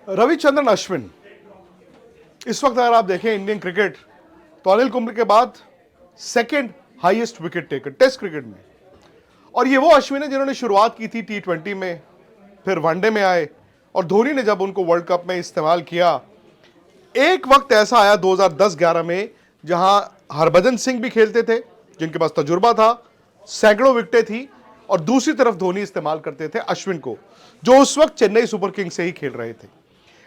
रविचंद्रन अश्विन इस वक्त अगर आप देखें इंडियन क्रिकेट तो अनिल कुंबले के बाद second highest wicket taker test cricket में। और ये वो अश्विन है जिन्होंने शुरुआत की थी T20 में, फिर वनडे में आए और धोनी ने जब उनको वर्ल्ड कप में इस्तेमाल किया। एक वक्त ऐसा आया 2010-11 में जहां हरभजन सिंह भी खेलते थे जिनके पास तजुर्बा था, सैकड़ों विकेटें थी, और दूसरी तरफ धोनी इस्तेमाल करते थे अश्विन को, जो उस वक्त चेन्नई सुपर किंग्स से ही खेल रहे थे।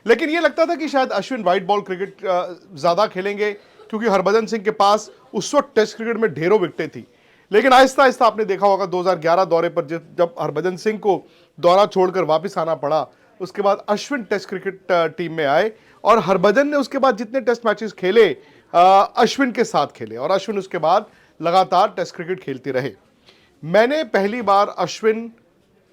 लेकिन यह लगता था कि शायद अश्विन व्हाइट बॉल क्रिकेट ज्यादा खेलेंगे क्योंकि हरभजन सिंह के पास उस वक्त टेस्ट क्रिकेट में ढेरों विकेटें थी। लेकिन आहिस्ता आहिस्ता आपने देखा होगा 2011 दौरे पर जब हरभजन सिंह को दौरा छोड़कर वापस आना पड़ा, उसके बाद अश्विन टेस्ट क्रिकेट टीम में आए और हरभजन ने उसके बाद जितने टेस्ट मैचेस खेले अश्विन के साथ खेले और अश्विन उसके बाद लगातार टेस्ट क्रिकेट खेलते रहे। मैंने पहली बार अश्विन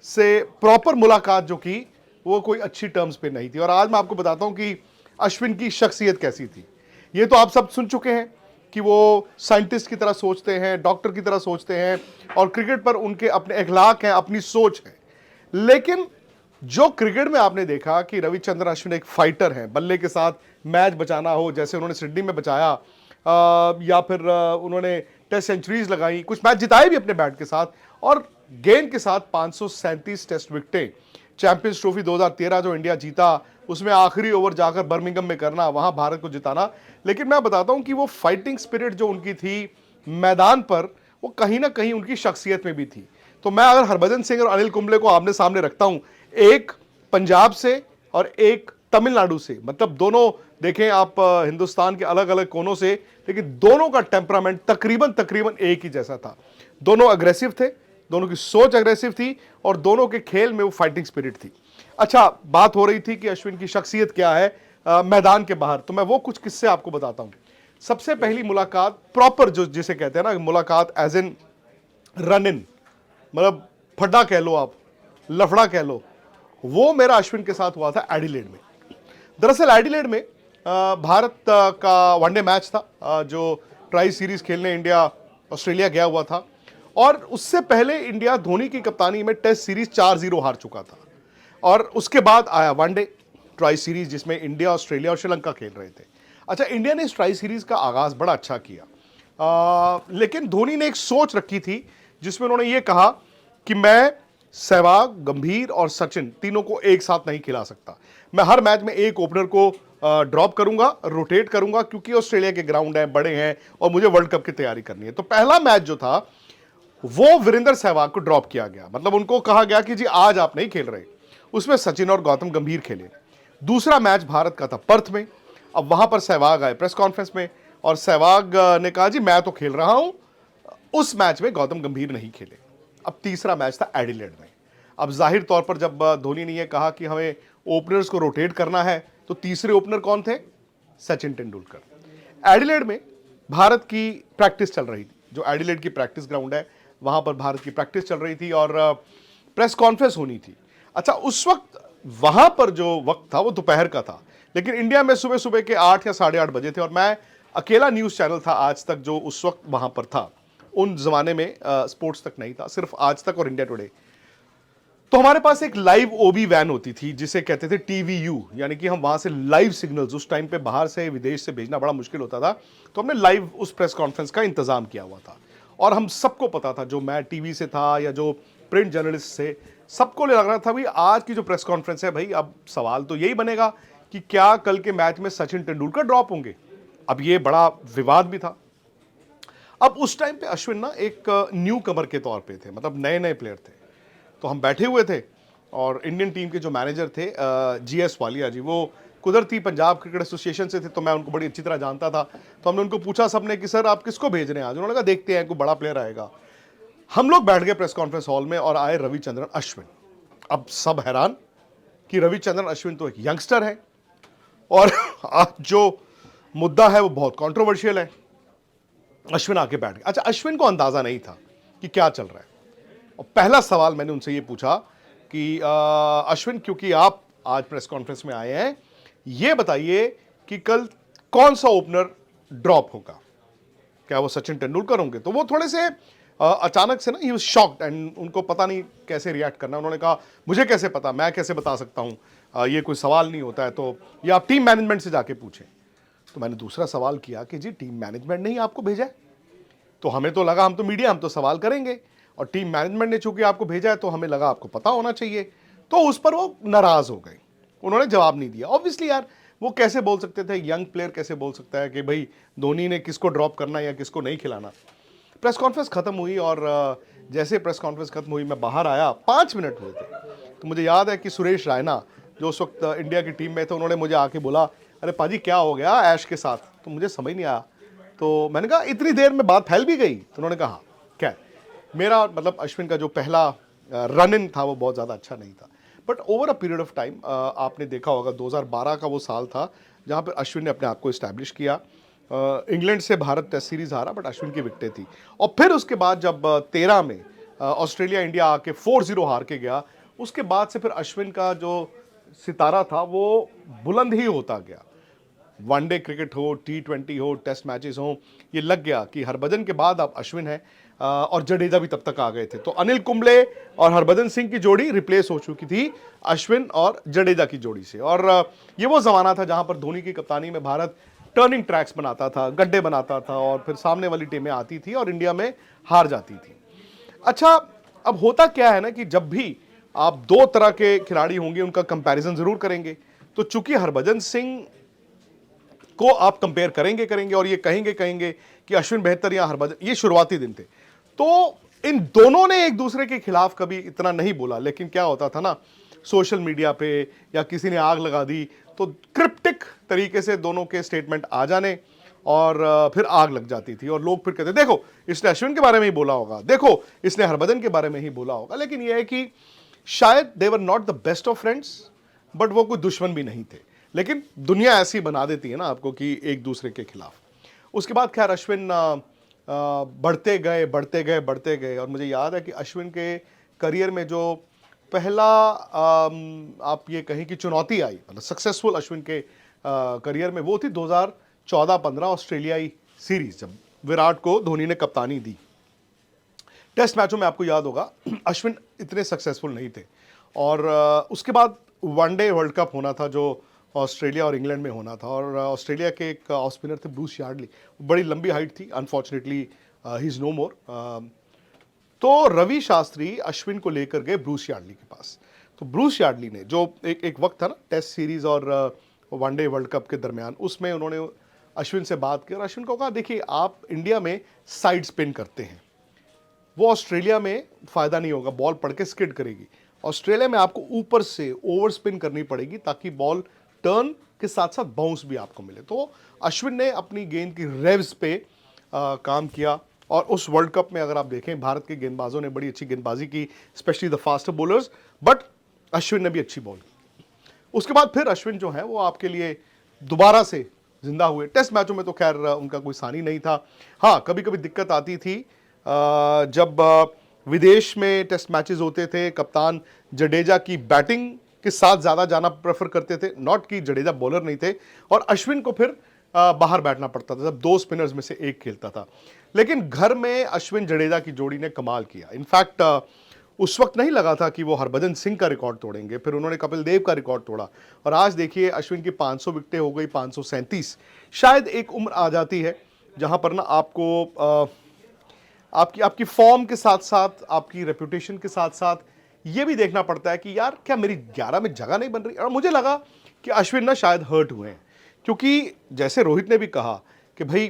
से प्रॉपर मुलाकात जो की वो कोई अच्छी टर्म्स पे नहीं थी, और आज मैं आपको बताता हूं कि अश्विन की शख्सियत कैसी थी। ये तो आप सब सुन चुके हैं कि वो साइंटिस्ट की तरह सोचते हैं, डॉक्टर की तरह सोचते हैं और क्रिकेट पर उनके अपने अखलाक हैं, अपनी सोच है। लेकिन जो क्रिकेट में आपने देखा कि रविचंद्रन अश्विन एक फाइटर है, बल्ले के साथ मैच बचाना हो जैसे उन्होंने सिडनी में बचाया, या फिर उन्होंने टेस्ट सेंचुरीज लगाई, कुछ मैच जिताए भी अपने बैट के साथ, और गेंद के साथ 537 टेस्ट विकेटें। चैंपियंस ट्रॉफी 2013 जो इंडिया जीता उसमें आखिरी ओवर जाकर बर्मिंघम में करना, वहां भारत को जिताना। लेकिन मैं बताता हूं कि वो फाइटिंग स्पिरिट जो उनकी थी मैदान पर, वो कहीं ना कहीं उनकी शख्सियत में भी थी। तो मैं अगर हरभजन सिंह और अनिल कुंबले को आमने सामने रखता हूं, एक पंजाब से और एक तमिलनाडु से, मतलब दोनों देखें आप हिंदुस्तान के अलग अलग कोनों से, लेकिन दोनों का टेम्परामेंट तकरीबन एक ही जैसा था। दोनों अग्रेसिव थे, दोनों की सोच अग्रेसिव थी और दोनों के खेल में वो फाइटिंग स्पिरिट थी। अच्छा, बात हो रही थी कि अश्विन की शख्सियत क्या है मैदान के बाहर, तो मैं वो कुछ किस्से आपको बताता हूं। सबसे पहली मुलाकात प्रॉपर जो जिसे कहते हैं ना मुलाकात एज इन रन इन, मतलब फड्डा कह लो आप, लफड़ा कह लो, वो मेरा अश्विन के साथ हुआ था एडिलेड में। दरअसल एडिलेड में भारत का वनडे मैच था जो ट्राई सीरीज खेलने इंडिया ऑस्ट्रेलिया गया हुआ था, और उससे पहले इंडिया धोनी की कप्तानी में टेस्ट सीरीज 4-0 हार चुका था, और उसके बाद आया वनडे ट्राई सीरीज जिसमें इंडिया, ऑस्ट्रेलिया और श्रीलंका खेल रहे थे। अच्छा, इंडिया ने इस ट्राई सीरीज का आगाज बड़ा अच्छा किया, लेकिन धोनी ने एक सोच रखी थी जिसमें उन्होंने ये कहा कि मैं सहवाग, गंभीर और सचिन तीनों को एक साथ नहीं खिला सकता। मैं हर मैच में एक ओपनर को ड्रॉप करूंगा, रोटेट करूंगा, क्योंकि ऑस्ट्रेलिया के ग्राउंड हैं, बड़े हैं और मुझे वर्ल्ड कप की तैयारी करनी है। तो पहला मैच जो था वो वीरेंद्र सहवाग को ड्रॉप किया गया, मतलब उनको कहा गया कि जी आज आप नहीं खेल रहे। उसमें सचिन और गौतम गंभीर खेले। दूसरा मैच भारत का था पर्थ में। अब वहां पर सहवाग आए प्रेस कॉन्फ्रेंस में और सहवाग ने कहा जी मैं तो खेल रहा हूं। उस मैच में गौतम गंभीर नहीं खेले। अब तीसरा मैच था एडिलेड में। अब जाहिर तौर पर जब धोनी ने यह कहा कि हमें ओपनर्स को रोटेट करना है, तो तीसरे ओपनर कौन थे? सचिन तेंदुलकर। एडिलेड में भारत की प्रैक्टिस चल रही थी, जो एडिलेड की प्रैक्टिस ग्राउंड है वहां पर भारत की प्रैक्टिस चल रही थी और प्रेस कॉन्फ्रेंस होनी थी। अच्छा, उस वक्त वहां पर जो वक्त था वो दोपहर का था, लेकिन इंडिया में सुबह सुबह के 8 या 8:30 बजे थे और मैं अकेला न्यूज चैनल था आज तक जो उस वक्त वहां पर था। उन जमाने में स्पोर्ट्स तक नहीं था, सिर्फ आज तक और इंडिया टुडे। तो हमारे पास एक लाइव ओबी वैन होती थी जिसे कहते थे टीवीयू, यानी कि हम वहां से लाइव सिग्नल्स, उस टाइम पे बाहर से विदेश से भेजना बड़ा मुश्किल होता था, तो हमने लाइव उस प्रेस कॉन्फ्रेंस का इंतजाम किया हुआ था। और हम सबको पता था, जो मैं टीवी से था या जो प्रिंट जर्नलिस्ट थे, सबको लग रहा था भाई आज की जो प्रेस कॉन्फ्रेंस है, भाई अब सवाल तो यही बनेगा कि क्या कल के मैच में सचिन तेंदुलकर ड्रॉप होंगे। अब ये बड़ा विवाद भी था। अब उस टाइम पे अश्विन ना एक न्यू कमर के तौर पे थे, मतलब नए नए प्लेयर थे। तो हम बैठे हुए थे और इंडियन टीम के जो मैनेजर थे GS वालिया जी, वो कुदरती पंजाब क्रिकेट एसोसिएशन से थे, तो मैं उनको बड़ी अच्छी तरह जानता था। तो हमने उनको पूछा सबने कि सर आप किसको भेज रहे हैं आज? उन्होंने कहा देखते हैं कोई बड़ा प्लेयर आएगा। हम लोग बैठ गए प्रेस कॉन्फ्रेंस हॉल में और आए रविचंद्रन अश्विन। अब सब हैरान कि रविचंद्रन अश्विन तो एक यंगस्टर है और आज जो मुद्दा है वो बहुत कंट्रोवर्शियल है। अश्विन आके बैठ गए। अच्छा, अश्विन को अंदाजा नहीं था कि क्या चल रहा है, और पहला सवाल मैंने उनसे ये पूछा कि अश्विन, क्योंकि आप आज प्रेस कॉन्फ्रेंस में आए हैं, ये बताइए कि कल कौन सा ओपनर ड्रॉप होगा, क्या वो सचिन तेंदुलकर होंगे? तो वो थोड़े से अचानक से ना, ही वाज शॉक्ड एंड उनको पता नहीं कैसे रिएक्ट करना। उन्होंने कहा मुझे कैसे पता, मैं कैसे बता सकता हूं, ये कोई सवाल नहीं होता है, तो ये आप टीम मैनेजमेंट से जाके पूछें। तो मैंने दूसरा सवाल किया कि जी टीम मैनेजमेंट ने ही आपको भेजा है। तो हमें तो लगा हम तो मीडिया, हम तो सवाल करेंगे, और टीम मैनेजमेंट ने चूंकि आपको भेजा है तो हमें लगा आपको पता होना चाहिए। तो उस पर वो नाराज हो गए, उन्होंने जवाब नहीं दिया। ऑब्वियसली यार वो कैसे बोल सकते थे, यंग प्लेयर कैसे बोल सकता है कि भाई धोनी ने किसको ड्रॉप करना या किसको नहीं खिलाना। प्रेस कॉन्फ्रेंस खत्म हुई और जैसे प्रेस कॉन्फ्रेंस खत्म हुई मैं बाहर आया, 5 मिनट हुए थे, तो मुझे याद है कि सुरेश रायना जो उस वक्त इंडिया की टीम में थे, उन्होंने मुझे आके बोला, अरे पाजी क्या हो गया ऐश के साथ? तो मुझे समझ नहीं आया। तो मैंने कहा इतनी देर में बात फैल भी गई? तो उन्होंने कहा क्या है? मेरा मतलब अश्विन का जो पहला रन इन था वो बहुत ज़्यादा अच्छा नहीं था, but over a period of time आपने देखा होगा 2012 का वो साल था जहाँ पर अश्विन ने अपने आप को इस्टेब्लिश किया। इंग्लैंड से भारत टेस्ट सीरीज हारा, बट अश्विन की विकेटें थी। और फिर उसके बाद जब 13 में ऑस्ट्रेलिया इंडिया आके 4-0 हार के गया, उसके बाद से फिर अश्विन का जो सितारा था वो बुलंद ही होता गया। वनडे क्रिकेट हो, T20 हो, टेस्ट मैचेस हो, ये लग गया कि हरभजन के बाद अब अश्विन है, और जडेजा भी तब तक आ गए थे। तो अनिल कुंबले और हरभजन सिंह की जोड़ी रिप्लेस हो चुकी थी अश्विन और जडेजा की जोड़ी से। और ये वो जमाना था जहां पर धोनी की कप्तानी में भारत टर्निंग ट्रैक्स बनाता था, गड्ढे बनाता था, और फिर सामने वाली टीमें आती थी और इंडिया में हार जाती थी। अच्छा, अब होता क्या है ना कि जब भी आप दो तरह के खिलाड़ी होंगे उनका कंपैरिजन जरूर करेंगे। तो चूंकि हरभजन सिंह को आप कंपेयर करेंगे और ये कहेंगे कि अश्विन बेहतर या हरभजन, ये शुरुआती दिन थे, तो इन दोनों ने एक दूसरे के खिलाफ कभी इतना नहीं बोला। लेकिन क्या होता था ना, सोशल मीडिया पे या किसी ने आग लगा दी तो क्रिप्टिक तरीके से दोनों के स्टेटमेंट आ जाने और फिर आग लग जाती थी, और लोग फिर कहते देखो इसने अश्विन के बारे में ही बोला होगा, देखो इसने हरभजन के बारे में ही बोला होगा। लेकिन यह है कि शायद they were not the best of friends, but वो कोई दुश्मन भी नहीं थे। लेकिन दुनिया ऐसी बना देती है ना आपको कि एक दूसरे के खिलाफ। उसके बाद खैर अश्विन बढ़ते गए, और मुझे याद है कि अश्विन के करियर में जो पहला आप ये कहें कि चुनौती आई, मतलब सक्सेसफुल अश्विन के करियर में, वो थी 2014-15 ऑस्ट्रेलियाई सीरीज, जब विराट को धोनी ने कप्तानी दी। टेस्ट मैचों में आपको याद होगा अश्विन इतने सक्सेसफुल नहीं थे, और उसके बाद वनडे वर्ल्ड कप होना था जो ऑस्ट्रेलिया और इंग्लैंड में होना था, और ऑस्ट्रेलिया के एक ऑफ स्पिनर थे ब्रूस यार्डली, बड़ी लंबी हाइट थी, अनफॉर्चुनेटली ही इज नो मोर। तो रवि शास्त्री अश्विन को लेकर गए ब्रूस यार्डली के पास। तो ब्रूस यार्डली ने जो एक वक्त था ना टेस्ट सीरीज और वनडे वर्ल्ड कप के दरमियान, उसमें उन्होंने अश्विन से बात की और अश्विन को कहा देखिए आप इंडिया में साइड स्पिन करते हैं, वो ऑस्ट्रेलिया में फायदा नहीं होगा, बॉल पड़ के स्किड करेगी। ऑस्ट्रेलिया में आपको ऊपर से ओवर स्पिन करनी पड़ेगी ताकि बॉल टर्न के साथ साथ बाउंस भी आपको मिले। तो अश्विन ने अपनी गेंद की रेव्स पे काम किया, और उस वर्ल्ड कप में अगर आप देखें भारत के गेंदबाजों ने बड़ी अच्छी गेंदबाजी की, specially the faster bowlers, but Ashwin ने भी अच्छी बॉल की। उसके बाद फिर अश्विन जो है वो आपके लिए दोबारा से जिंदा हुए। टेस्ट मैचों में तो खैर उनका कोई सानी नहीं था। हाँ, कभी कभी दिक्कत आती थी जब विदेश में टेस्ट मैचेस होते थे, कप्तान जडेजा की बैटिंग के साथ ज़्यादा जाना प्रेफर करते थे, नॉट कि जडेजा बॉलर नहीं थे, और अश्विन को फिर बाहर बैठना पड़ता था जब दो स्पिनर्स में से एक खेलता था। लेकिन घर में अश्विन जडेजा की जोड़ी ने कमाल किया। इनफैक्ट उस वक्त नहीं लगा था कि वो हरभजन सिंह का रिकॉर्ड तोड़ेंगे, फिर उन्होंने कपिल देव का रिकॉर्ड तोड़ा, और आज देखिए अश्विन की 500 विकेटें हो गई, 537। शायद एक उम्र आ जाती है जहां पर ना आपको आपकी फॉर्म के साथ साथ, आपकी रेपुटेशन के साथ साथ ये भी देखना पड़ता है कि यार क्या मेरी 11 में जगह नहीं बन रही। और मुझे लगा कि अश्विन ना शायद हर्ट हुए हैं, क्योंकि जैसे रोहित ने भी कहा कि भाई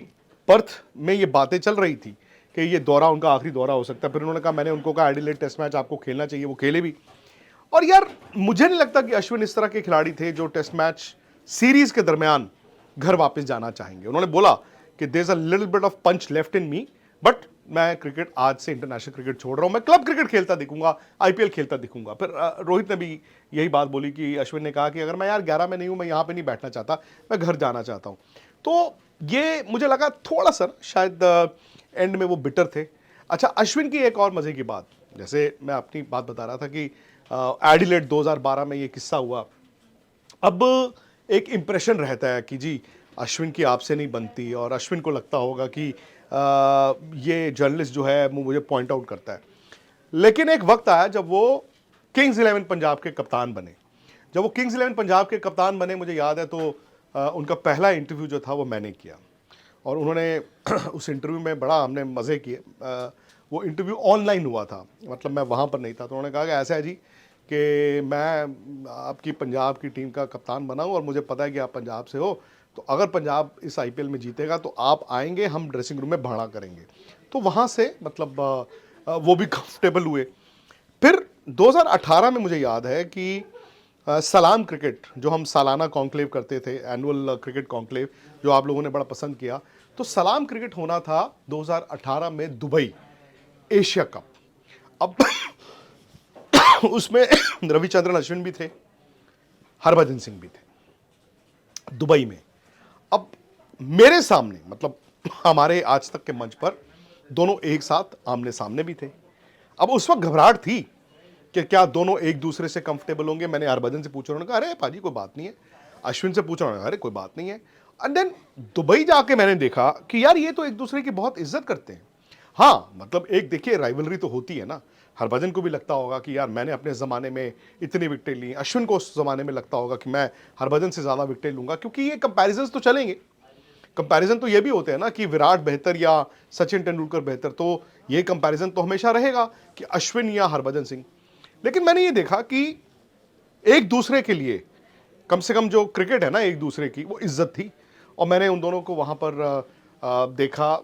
पर्थ में ये बातें चल रही थी कि ये दौरा उनका आखिरी दौरा हो सकता है। फिर उन्होंने कहा, मैंने उनको कहा एडिलेड टेस्ट मैच आपको खेलना चाहिए, वो खेले भी। और यार मुझे नहीं लगता कि अश्विन इस तरह के खिलाड़ी थे जो टेस्ट मैच सीरीज के दरमियान घर वापस जाना चाहेंगे। उन्होंने बोला कि there is a little bit of punch left in me, but मैं क्रिकेट आज से इंटरनेशनल क्रिकेट छोड़ रहा हूं, मैं क्लब क्रिकेट खेलता दिखूंगा, आईपीएल खेलता दिखूंगा। फिर रोहित ने भी यही बात बोली कि अश्विन ने कहा कि अगर मैं यार 11 में नहीं हूं, मैं यहां पे नहीं बैठना चाहता, मैं घर जाना चाहता हूं। तो ये मुझे लगा थोड़ा सा शायद एंड में वो बिटर थे। अच्छा, अश्विन की एक और मजे की बात, जैसे मैं अपनी बात बता रहा था कि एडिलेड 2012 में ये किस्सा हुआ, अब एक इंप्रेशन रहता है कि जी अश्विन की आपसे नहीं बनती, और अश्विन को लगता होगा कि ये जर्नलिस्ट जो है वो मुझे पॉइंट आउट करता है। लेकिन एक वक्त आया जब वो किंग्स 11 पंजाब के कप्तान बने, जब वो किंग्स 11 पंजाब के कप्तान बने, मुझे याद है, तो उनका पहला इंटरव्यू जो था वो मैंने किया, और उन्होंने उस इंटरव्यू में बड़ा हमने मज़े किए। वो इंटरव्यू ऑनलाइन हुआ था, मतलब मैं वहाँ पर नहीं था। तो उन्होंने कहा कि ऐसा है जी कि मैं आपकी पंजाब की टीम का कप्तान बना हूँ और मुझे पता है कि आप पंजाब से हो, तो अगर पंजाब इस IPL में जीतेगा तो आप आएंगे, हम ड्रेसिंग रूम में भाड़ा करेंगे। तो वहाँ से मतलब वो भी कंफर्टेबल हुए। फिर 2018 में मुझे याद है कि सलाम क्रिकेट, जो हम सालाना कॉन्क्लेव करते थे, एनुअल क्रिकेट कॉन्क्लेव, जो आप लोगों ने बड़ा पसंद किया, तो सलाम क्रिकेट होना था 2018 में दुबई एशिया कप। अब उसमें रविचंद्रन अश्विन भी थे, हरभजन सिंह भी थे दुबई में। अब मेरे सामने, मतलब हमारे आज तक के मंच पर दोनों एक साथ आमने सामने भी थे। अब उस वक्त घबराहट थी कि क्या दोनों एक दूसरे से कंफर्टेबल होंगे। मैंने हरभजन से पूछा, उन्होंने कहा अरे पाजी कोई बात नहीं है। अश्विन से पूछा, उन्होंने कहा अरे कोई बात नहीं है। एंड देन दुबई जाके मैंने देखा कि यार ये तो एक दूसरे की बहुत इज्जत करते हैं। हाँ, मतलब एक देखिए राइवलरी तो होती है ना। हरभजन को भी लगता होगा कि यार मैंने अपने ज़माने में इतनी विकेटें ली, अश्विन को उस ज़माने में लगता होगा कि मैं हरभजन से ज़्यादा विकेटें लूँगा, क्योंकि ये कंपैरिजन्स तो चलेंगे। कंपैरिजन तो ये भी होते हैं ना कि विराट बेहतर या सचिन तेंदुलकर बेहतर, तो ये कंपैरिजन तो हमेशा रहेगा कि अश्विन या हरभजन सिंह। लेकिन मैंने ये देखा कि एक दूसरे के लिए कम से कम जो क्रिकेट है ना एक दूसरे की, वो इज्जत थी। और मैंने उन दोनों को वहाँ पर देखा।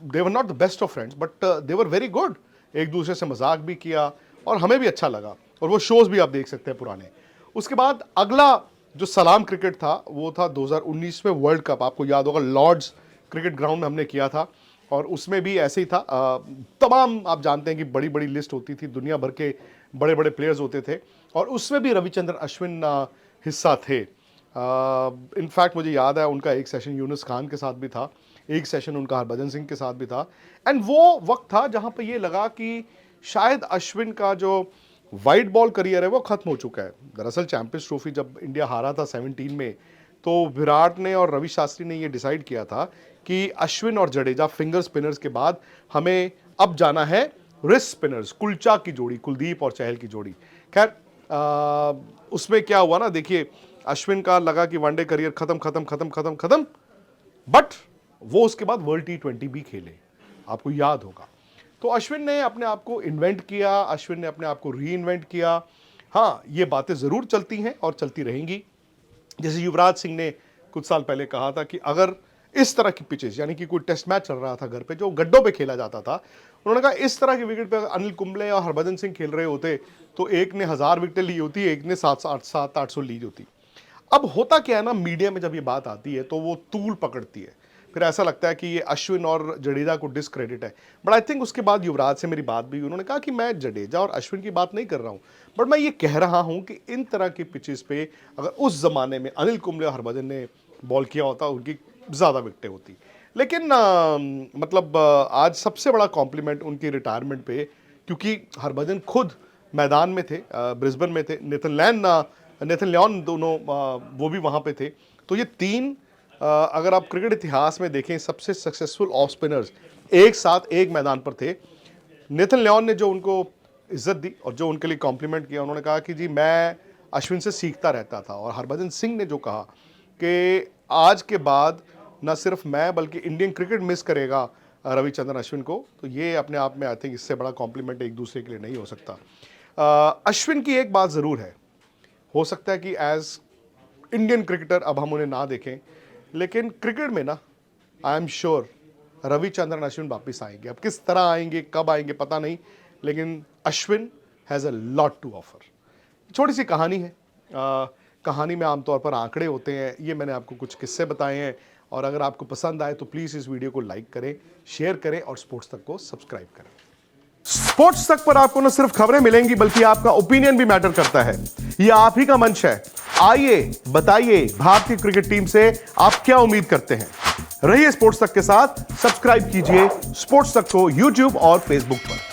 They were not the best of friends but they were very good. एक दूसरे से मजाक भी किया और हमें भी अच्छा लगा, और वो शोज़ भी आप देख सकते हैं पुराने। उसके बाद अगला जो सलाम क्रिकेट था वो था 2019 में वर्ल्ड कप। आपको याद होगा लॉर्ड्स क्रिकेट ग्राउंड में हमने किया था, और उसमें भी ऐसे ही था। तमाम आप जानते हैं कि बड़ी बड़ी लिस्ट होती थी, दुनिया भर के बड़े बड़े प्लेयर्स होते थे, और उसमें भी रविचंद्रन अश्विन हिस्सा थे। इनफैक्ट मुझे याद है उनका एक सेशन यूनुस खान के साथ भी था, एक सेशन उनका हरभजन सिंह के साथ भी था। एंड वो वक्त था जहां पे ये लगा कि शायद अश्विन का जो वाइट बॉल करियर है वो खत्म हो चुका है। दरअसल चैंपियंस ट्रॉफी जब इंडिया हारा था 17 में, तो विराट ने और रवि शास्त्री ने ये डिसाइड किया था कि अश्विन और जडेजा फिंगर स्पिनर्स के बाद हमें अब जाना है रिस्ट स्पिनर्स, कुलचा की जोड़ी, कुलदीप और चहल की जोड़ी। खैर उसमें क्या हुआ ना, देखिए अश्विन का लगा कि वनडे करियर खत्म, बट वो उसके बाद वर्ल्ड T20 भी खेले, आपको याद होगा। तो अश्विन ने अपने आप को इन्वेंट किया, अश्विन ने अपने आप को री इन्वेंट किया। हाँ, ये बातें ज़रूर चलती हैं और चलती रहेंगी। जैसे युवराज सिंह ने कुछ साल पहले कहा था कि अगर इस तरह की पिचेस, यानी कि कोई टेस्ट मैच चल रहा था घर पे जो गड्ढों पे खेला जाता था, उन्होंने कहा इस तरह की विकेट पे अगर अनिल कुंबले और हरभजन सिंह खेल रहे होते तो एक ने 1000 विकेटें ली होती, एक ने 700-800 ली होती। अब होता क्या है ना, मीडिया में जब ये बात आती है तो वो तूल पकड़ती है, फिर ऐसा लगता है कि ये अश्विन और जडेजा को डिस्क्रेडिट है। बट आई थिंक उसके बाद युवराज से मेरी बात भी हुई, उन्होंने कहा कि मैं जडेजा और अश्विन की बात नहीं कर रहा हूं, बट मैं ये कह रहा हूं कि इन तरह की पिचेस पे अगर उस जमाने में अनिल कुंबले और हरभजन ने बॉल किया होता, उनकी ज़्यादा विकेटें होती। लेकिन मतलब आज सबसे बड़ा कॉम्प्लीमेंट उनकी रिटायरमेंट पे, क्योंकि हरभजन खुद मैदान में थे, ब्रिस्बेन में थे, नेथन लियोन दोनों वो भी वहाँ पे थे। तो ये तीन अगर आप क्रिकेट इतिहास में देखें सबसे सक्सेसफुल ऑफ स्पिनर्स एक साथ एक मैदान पर थे। नेथन लियोन ने जो उनको इज्जत दी और जो उनके लिए कॉम्प्लीमेंट किया, उन्होंने कहा कि जी मैं अश्विन से सीखता रहता था। और हरभजन सिंह ने जो कहा कि आज के बाद न सिर्फ मैं बल्कि इंडियन क्रिकेट मिस करेगा रविचंद्रन अश्विन को, तो ये अपने आप में आई थिंक इससे बड़ा कॉम्प्लीमेंट एक दूसरे के लिए नहीं हो सकता। अश्विन की एक बात ज़रूर है, हो सकता है कि एज इंडियन क्रिकेटर अब हम उन्हें ना देखें, लेकिन क्रिकेट में ना I am sure Ravichandran Ashwin वापस आएंगे। अब किस तरह आएंगे, कब आएंगे पता नहीं, लेकिन Ashwin has a lot to offer. छोटी सी कहानी है, कहानी में आमतौर पर आंकड़े होते हैं। ये मैंने आपको कुछ किस्से बताए हैं, और अगर आपको पसंद आए तो प्लीज़ इस वीडियो को लाइक करें, शेयर करें और स्पोर्ट्स तक को सब्सक्राइब करें। स्पोर्ट्स तक पर आपको न सिर्फ खबरें मिलेंगी बल्कि आपका ओपिनियन भी मैटर करता है। यह आप ही का मंच है। आइए बताइए भारतीय क्रिकेट टीम से आप क्या उम्मीद करते हैं। रहिए स्पोर्ट्स तक के साथ, सब्सक्राइब कीजिए स्पोर्ट्स तक को यूट्यूब और फेसबुक पर।